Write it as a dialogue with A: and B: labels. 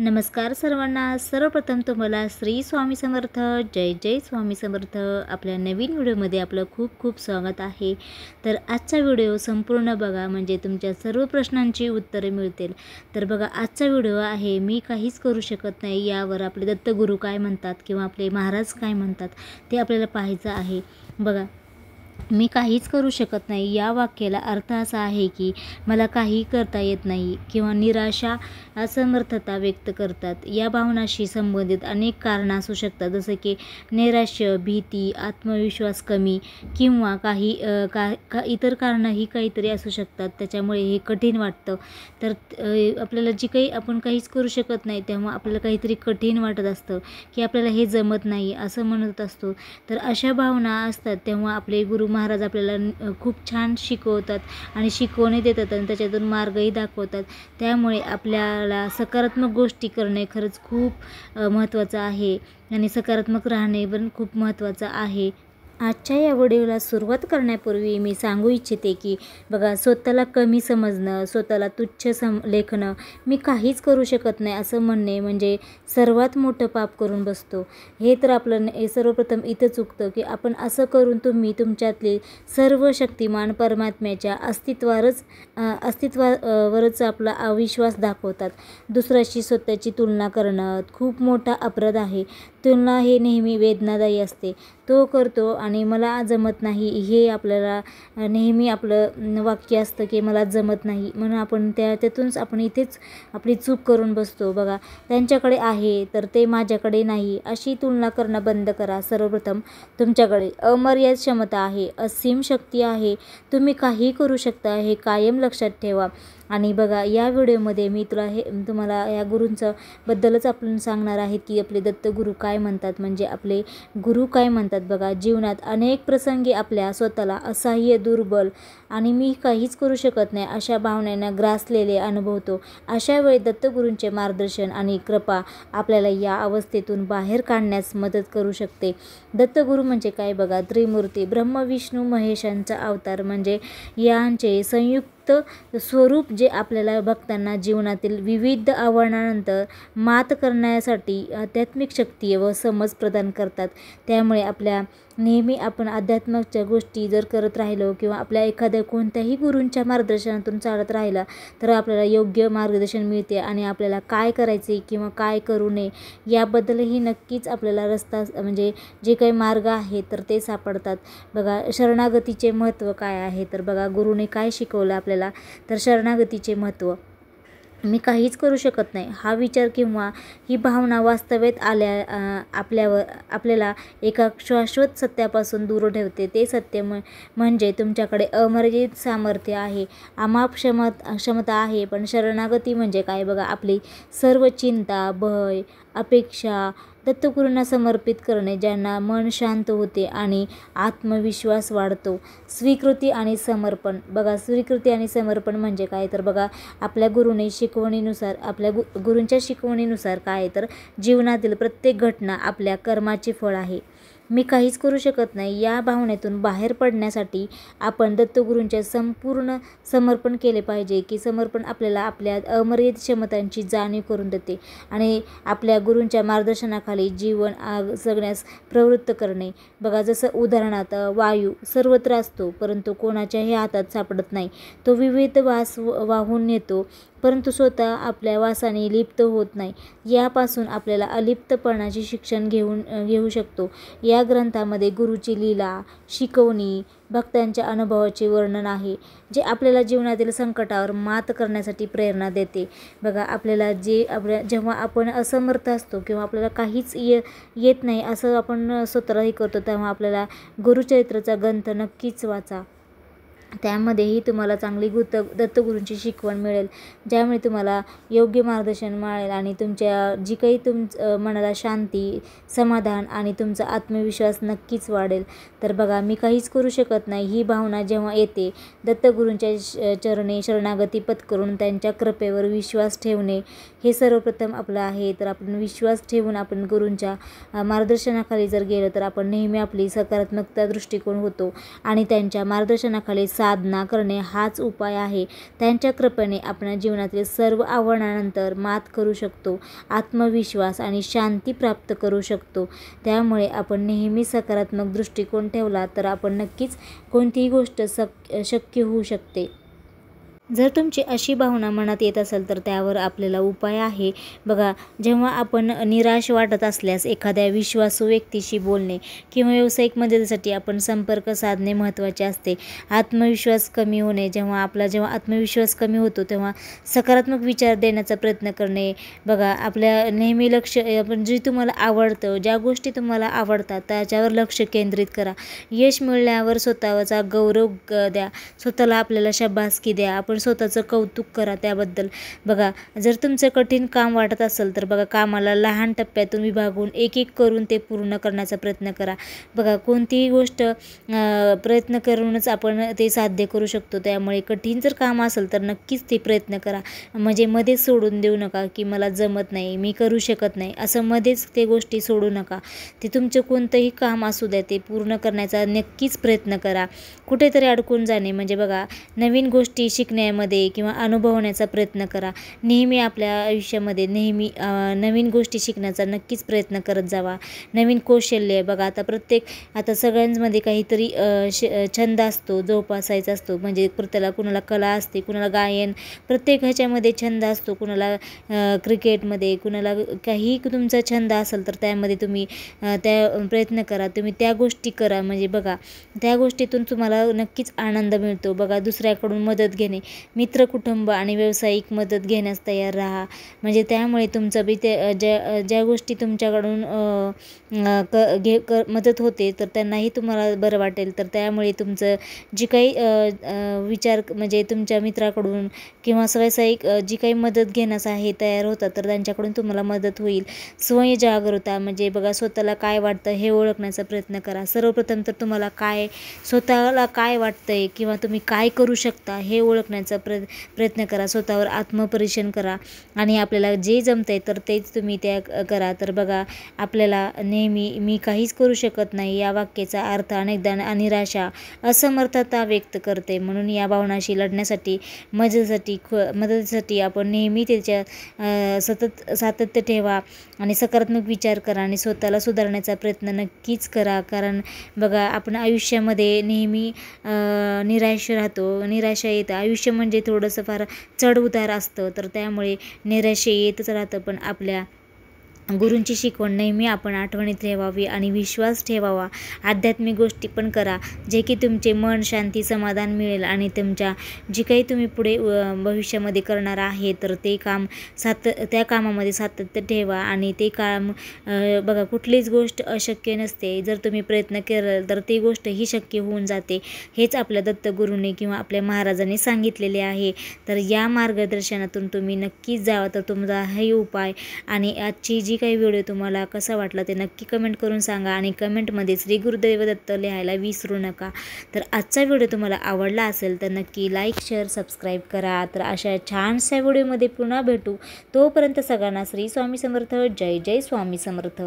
A: नमस्कार सर्वांना. सर्वप्रथम तुम्हाला श्री स्वामी समर्थ. जय जय स्वामी समर्थ. आपल्या नवीन व्हिडिओमध्ये आपलं खूप खूप स्वागत आहे. तर आजचा व्हिडिओ संपूर्ण बघा, म्हणजे तुमच्या सर्व प्रश्नांची उत्तरे मिळतील. तर बघा, आजचा व्हिडिओ आहे मी काहीच करू शकत नाही यावर आपले दत्तगुरू काय म्हणतात किंवा आपले महाराज काय म्हणतात ते आपल्याला पाहायचं आहे. बघा, मी काहीच करू शकत नाही या वाक्याला अर्थ असा आहे की मला काही करता येत नाही किंवा निराशा, असमर्थता व्यक्त करतात. या भावनाशी संबंधित अनेक कारणं असू शकतात, जसं की नैराश्य, भीती, आत्मविश्वास कमी किंवा काही इतर कारणंही काहीतरी असू शकतात. त्याच्यामुळे हे कठीण वाटतं. तर आपल्याला जी काही आपण काहीच करू शकत नाही तेव्हा आपल्याला काहीतरी कठीण वाटत असतं की आपल्याला हे जमत नाही असं म्हणत असतो. तर अशा भावना असतात तेव्हा आपले गुरु महाराज आपल्याला खूप छान शिकवतात आणि शिकवणी देतात आणि त्याच्यातून मार्गही दाखवतात. त्यामुळे आपल्याला सकारात्मक गोष्टी करणे खरंच खूप महत्त्वाचं आहे आणि सकारात्मक राहणे पण खूप महत्त्वाचं आहे. आजच्या या व्हिडिओला सुरुवात करण्यापूर्वी मी सांगू इच्छिते की बघा, स्वतःला कमी समजणं, स्वतःला तुच्छ लेखणं, मी काहीच करू शकत नाही असं म्हणणे म्हणजे सर्वात मोठं पाप करून बसतो. हे तर आपलं सर्वप्रथम इथं चुकतं की आपण असं करून तुम्ही तुमच्यातले सर्व शक्तिमान परमात्म्याच्या अस्तित्वावरच आपला अविश्वास दाखवतात. दुसऱ्याशी स्वतःची तुलना करणं खूप मोठा अपराध आहे. तुलना हे नेहमी वेदनादायी असते. तो करतो आणि मला जमत नाही हे आपल्याला नेहमी आपलं वाक्य असतं की मला जमत नाही, म्हणून आपण त्यातूनच आपण इथेच आपली चूक करून बसतो. बघा, त्यांच्याकडे आहे तर ते माझ्याकडे नाही अशी तुलना करणं बंद करा. सर्वप्रथम तुमच्याकडे अमर्याद क्षमता आहे, असीम शक्ती आहे, तुम्ही काही करू शकता हे कायम लक्षात ठेवा. आणि बघा, या व्हिडिओमध्ये मी तुम्हाला या गुरूंचं बद्दलच आपण सांगणार आहे की आपले दत्तगुरू काय म्हणतात, म्हणजे आपले गुरु काय म्हणतात. बघा, जीवनात अनेक प्रसंगी आपल्या स्वतःला असहाय्य, दुर्बल आणि मी काहीच करू शकत नाही अशा भावनेने ग्रासलेले अनुभवतो. अशा वेळी दत्तगुरूंचे मार्गदर्शन आणि कृपा आपल्याला या अवस्थेतून बाहेर काढण्यास मदत करू शकते. दत्तगुरू म्हणजे काय? बघा, त्रिमूर्ती ब्रह्म विष्णू महेशांचा अवतार, म्हणजे यांचे संयुक्त स्वरूप जे आपल्याला भक्तांना जीवनातील विविध आव्हानांनंतर मात करण्यासाठी आध्यात्मिक शक्ती व समज प्रदान करतात. त्यामुळे आपल्या नेहमी आपण अध्यात्माच्या गोष्टी जर करत राहिलो किंवा आपल्या एखाद्या कोणत्याही गुरूंच्या मार्गदर्शनातून चालत राहिला तर आपल्याला योग्य मार्गदर्शन मिळते आणि आपल्याला काय करायचे किंवा काय करू नये याबद्दलही नक्कीच आपल्याला रस्ता, म्हणजे जे काही मार्ग आहे तर ते सापडतात. बघा, शरणागतीचे महत्त्व काय आहे? तर बघा, गुरुने काय शिकवलं आपल्याला, तर शरणागतीचे महत्त्व. मी काहीच करू शकत नाही हा विचार किंवा ही भावना वास्तव्यात आपल्याला एका शाश्वत सत्यापासून दूर ठेवते. ते सत्य म्हणजे तुमच्याकडे अमर्यादित सामर्थ्य आहे, अमाप क्षमता आहे. पण शरणागती म्हणजे काय? बघा, आपली सर्व चिंता, भय, अपेक्षा दत्तगुरूंना समर्पित करणे, ज्यांना मन शांत होते आणि आत्मविश्वास वाढतो. स्वीकृती आणि समर्पण. बघा, स्वीकृती आणि समर्पण म्हणजे काय? तर बघा, आपल्या गुरूंच्या शिकवणीनुसार काय, तर जीवनातील प्रत्येक घटना आपल्या कर्माचे फळ आहे. मी काहीच करू शकत नाही या भावनेतून बाहेर पडण्यासाठी आपण दत्तगुरूंचे संपूर्ण समर्पण केले पाहिजे. की समर्पण आपल्याला आपल्या अमर्यादित क्षमतांची जाणीव करून देते आणि आपल्या गुरूंच्या मार्गदर्शनाखाली जीवन जगण्यास प्रवृत्त करणे. बघा, जसं उदाहरणार्थ वायू सर्वत्र असतो परंतु कोणाच्याही हातात सापडत नाही. तो विविध वास वाहून नेतो परंतु स्वतः आपल्या वासाने लिप्त होत नाही. यापासून आपल्याला अलिप्तपणाचे शिक्षण घेऊ शकतो. या ग्रंथामध्ये गुरुची लीला, शिकवणी, भक्तांच्या अनुभवाचे वर्णन आहे जे आपल्याला जीवनातील संकटावर मात करण्यासाठी प्रेरणा देते. बघा, आपल्याला जेव्हा आपण असमर्थ असतो किंवा आपल्याला काहीच येत नाही असं आपण स्वतःलाही करतो तेव्हा आपल्याला गुरुचरित्राचा ग्रंथ नक्कीच वाचा. त्यामध्येही तुम्हाला चांगली दत्तगुरूंची शिकवण मिळेल, ज्यामुळे तुम्हाला योग्य मार्गदर्शन मिळेल आणि तुमच्या जी काही मनाला शांती, समाधान आणि तुमचा आत्मविश्वास नक्कीच वाढेल. तर बघा, मी काहीच करू शकत नाही ही भावना जेव्हा येते, दत्तगुरूंच्या चरणी शरणागती पत्करून त्यांच्या कृपेवर विश्वास ठेवणे हे सर्वप्रथम आपलं आहे. तर आपण विश्वास ठेवून आपण गुरूंच्या मार्गदर्शनाखाली जर गेलं तर आपण नेहमी आपली सकारात्मकता दृष्टिकोन होतो आणि त्यांच्या मार्गदर्शनाखाली साधना करणे हाच उपाय आहे. त्यांच्या कृपेने आपण जीवनातील सर्व आव्हानांनंतर मात करू शकतो, आत्मविश्वास आणि शांती प्राप्त करू शकतो. त्यामुळे आपण नेहमी सकारात्मक दृष्टिकोन ठेवला तर आपण नक्कीच कोणतीही गोष्ट शक्य होऊ शकते. जर तुमची अशी भावना मनात येत असेल तर त्यावर आपल्याला उपाय आहे. बघा, जेव्हा आपण निराश वाटत असल्यास एखाद्या विश्वासू व्यक्तीशी बोलणे किंवा व्यावसायिक मदतीसाठी आपण संपर्क साधणे महत्त्वाचे असते. आत्मविश्वास कमी होणे, जेव्हा आत्मविश्वास कमी होतो तेव्हा सकारात्मक विचार देण्याचा प्रयत्न करणे. बघा, आपल्या नेहमी लक्ष आपण जे तुम्हाला आवडतं, ज्या गोष्टी तुम्हाला आवडतात त्याच्यावर लक्ष केंद्रित करा. यश मिळाल्यावर स्वतःचा गौरव द्या, स्वतःला आपल्याला शाबासकी द्या, आपण स्वतःचं कौतुक करा त्याबद्दल. बघा, जर तुमचं कठीण काम वाटत असेल तर बघा, कामाला लहान टप्प्यातून विभागून एक एक करून ते पूर्ण करण्याचा प्रयत्न करा. बघा, कोणतीही गोष्ट प्रयत्न करूनच आपण ते साध्य करू शकतो. त्यामुळे कठीण जर काम असेल तर नक्कीच ते प्रयत्न करा. म्हणजे मध्येच सोडून देऊ नका की मला जमत नाही, मी करू शकत नाही, असं मध्येच ते गोष्टी सोडू नका. ते तुमचं कोणतंही काम असू द्या, ते पूर्ण करण्याचा नक्कीच प्रयत्न करा. कुठेतरी अडकून जाणे म्हणजे बघा, नवीन गोष्टी शिकण्यामध्ये किंवा अनुभवण्याचा प्रयत्न करा. नेहमी आपल्या आयुष्यामध्ये नवीन गोष्टी शिकण्याचा नक्कीच प्रयत्न करत जावा. नवीन कौशल्य बघा, आता सगळ्यांमध्ये काहीतरी छंद असतो, जोपासायचा असतो. म्हणजे कुणाला कला असते, कुणाला गायन, प्रत्येक ह्याच्यामध्ये छंद असतो. कुणाला क्रिकेटमध्ये, कुणाला काही तुमचा छंद असेल तर त्यामध्ये तुम्ही प्रयत्न करा, तुम्ही त्या गोष्टी करा. म्हणजे बघा, त्या गोष्टीतून तुम्हाला नक्कीच आनंद मिळतो. बघा, दुसऱ्याकडून मदत घेणे, मित्र, कुटुंब आणि व्यावसायिक मदत घेण्यास तयार राहा. म्हणजे त्यामुळे तुमचं ज्या गोष्टी तुमच्याकडून मदत होते तर त्यांनाही तुम्हाला बरं वाटेल. तर त्यामुळे तुमचं जी काही विचार म्हणजे तुमच्या मित्राकडून किंवा व्यावसायिक जी काही मदत घेण्यास आहे तयार होतात तर त्यांच्याकडून तुम्हाला मदत होईल. स्वयंजागरूकता म्हणजे बघा, स्वतःला काय वाटतं हे ओळखण्याचा प्रयत्न करा. सर्वप्रथम तर तुम्हाला स्वतःला काय वाटतंय किंवा तुम्ही काय करू शकता हे ओळखण्याचा प्रयत्न करा. स्वतःवर आत्मपरीक्षण करा आणि आपल्याला जे जमतंय तर तेच तुम्ही करा. तर बघा, आपल्याला नेहमी मी काहीच करू शकत नाही या वाक्याचा अर्थ अनेकदा निराशा, असमर्थता व्यक्त करते. म्हणून या भावनाशी लढण्यासाठी मदतीसाठी आपण नेहमी त्याच्या सातत्य ठेवा आणि सकारात्मक विचार करा आणि स्वतःला सुधारण्याचा प्रयत्न नक्कीच करा. कारण बघा, आपण आयुष्यामध्ये नेहमी निराशा येतं. आयुष्य म्हणजे थोडंसं फार चढ उतार असतं, तर त्यामुळे निराशा येतच राहतं. पण आपल्या गुरूंची शिकवण नेहमी आपण आठवणीत ठेवावी आणि विश्वास ठेवावा. आध्यात्मिक गोष्टी पण करा, जे की तुमचे मन शांती, समाधान मिळेल आणि तुमच्या जी काही तुम्ही पुढे भविष्यामध्ये करणार आहे तर त्या कामामध्ये सातत्य ठेवा. आणि ते काम बघा, कुठलीच गोष्ट अशक्य नसते. जर तुम्ही प्रयत्न केला तर ती गोष्ट ही शक्य होऊन जाते. हेच आपल्या दत्तगुरूंनी किंवा आपल्या महाराजांनी सांगितलेले आहे. तर या मार्गदर्शनातून तुम्ही नक्कीच जावा. तर तुमचा हे उपाय आणि आजची जी काही व्हिडिओ तुम्हाला कसा वाटला ते नक्की कमेंट करून सांगा आणि कमेंटमध्ये श्री गुरुदेव दत्त लिहायला विसरू नका. तर आजचा व्हिडिओ तुम्हाला आवडला असेल तर नक्की लाईक, शेअर, सबस्क्राईब करा. तर अशा छानशा व्हिडिओमध्ये पुन्हा भेटू. तोपर्यंत सगळ्यांना श्री स्वामी समर्थ. जय जय स्वामी समर्थ.